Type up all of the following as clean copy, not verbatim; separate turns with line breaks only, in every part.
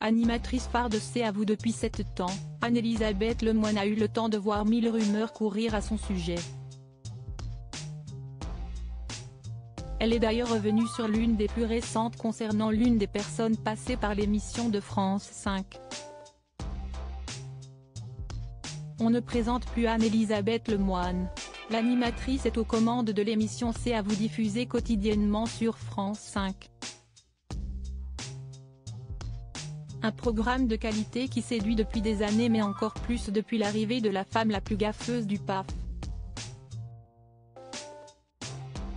Animatrice phare de C'est à vous depuis 7 ans, Anne-Elisabeth Lemoine a eu le temps de voir 1000 rumeurs courir à son sujet. Elle est d'ailleurs revenue sur l'une des plus récentes concernant l'une des personnes passées par l'émission de France 5. On ne présente plus Anne-Elisabeth Lemoine. L'animatrice est aux commandes de l'émission C'est à vous diffusée quotidiennement sur France 5. Un programme de qualité qui séduit depuis des années mais encore plus depuis l'arrivée de la femme la plus gaffeuse du PAF.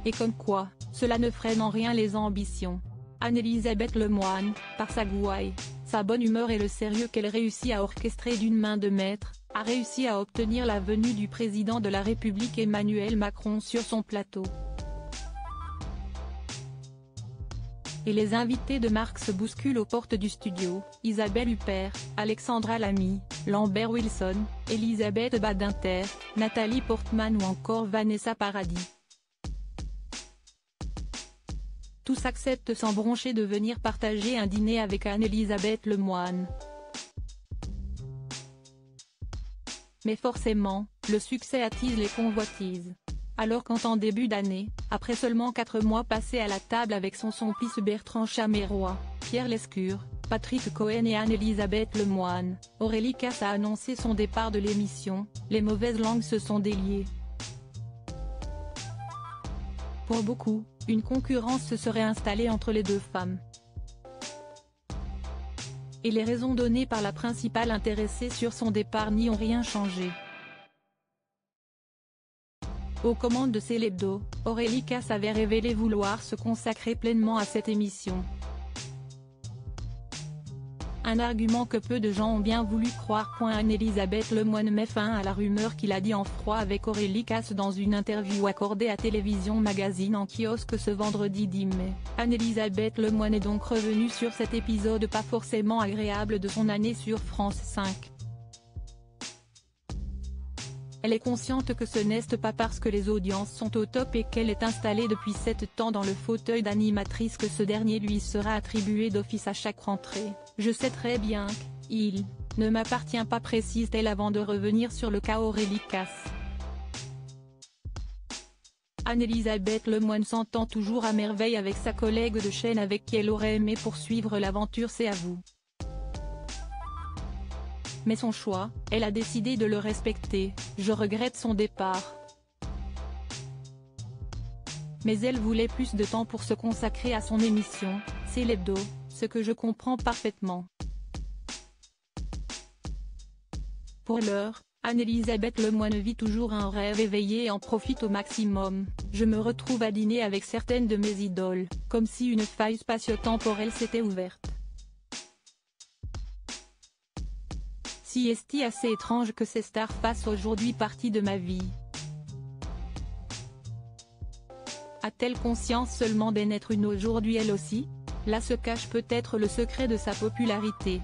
Et comme quoi, cela ne freine en rien les ambitions. Anne-Elisabeth Lemoine, par sa gouaille, sa bonne humeur et le sérieux qu'elle réussit à orchestrer d'une main de maître, a réussi à obtenir la venue du président de la République Emmanuel Macron sur son plateau. Et les invités de marque se bousculent aux portes du studio, Isabelle Huppert, Alexandra Lamy, Lambert Wilson, Elisabeth Badinter, Nathalie Portman ou encore Vanessa Paradis. Tous acceptent sans broncher de venir partager un dîner avec Anne-Elisabeth Lemoine. Mais forcément, le succès attise les convoitises. Alors qu'en début d'année, après seulement 4 mois passés à la table avec son complice Bertrand Chameroy, Pierre Lescure, Patrick Cohen et Anne-Elisabeth Lemoine, Aurélie Casse a annoncé son départ de l'émission, les mauvaises langues se sont déliées. Pour beaucoup, une concurrence se serait installée entre les deux femmes. Et les raisons données par la principale intéressée sur son départ n'y ont rien changé. Aux commandes de Célébdo, Aurélie Casse avait révélé vouloir se consacrer pleinement à cette émission. Un argument que peu de gens ont bien voulu croire. Anne-Elisabeth Lemoine met fin à la rumeur qu'il a dit en froid avec Aurélie Casse dans une interview accordée à Télévision Magazine en kiosque ce vendredi 10 mai. Anne-Elisabeth Lemoine est donc revenue sur cet épisode pas forcément agréable de son année sur France 5. Elle est consciente que ce n'est pas parce que les audiences sont au top et qu'elle est installée depuis 7 ans dans le fauteuil d'animatrice que ce dernier lui sera attribué d'office à chaque rentrée. Je sais très bien qu'il ne m'appartient pas, précise-t-elle avant de revenir sur le cas Aurélie Casse. Anne-Elisabeth Lemoine s'entend toujours à merveille avec sa collègue de chaîne avec qui elle aurait aimé poursuivre l'aventure C'est à vous. Mais son choix, elle a décidé de le respecter. Je regrette son départ. Mais elle voulait plus de temps pour se consacrer à son émission, Célébdo, ce que je comprends parfaitement. Pour l'heure, Anne-Elisabeth Lemoine vit toujours un rêve éveillé et en profite au maximum. Je me retrouve à dîner avec certaines de mes idoles, comme si une faille spatio-temporelle s'était ouverte. Si est-il assez étrange que ces stars fassent aujourd'hui partie de ma vie? A-t-elle conscience seulement d'en être une aujourd'hui elle aussi? Là se cache peut-être le secret de sa popularité.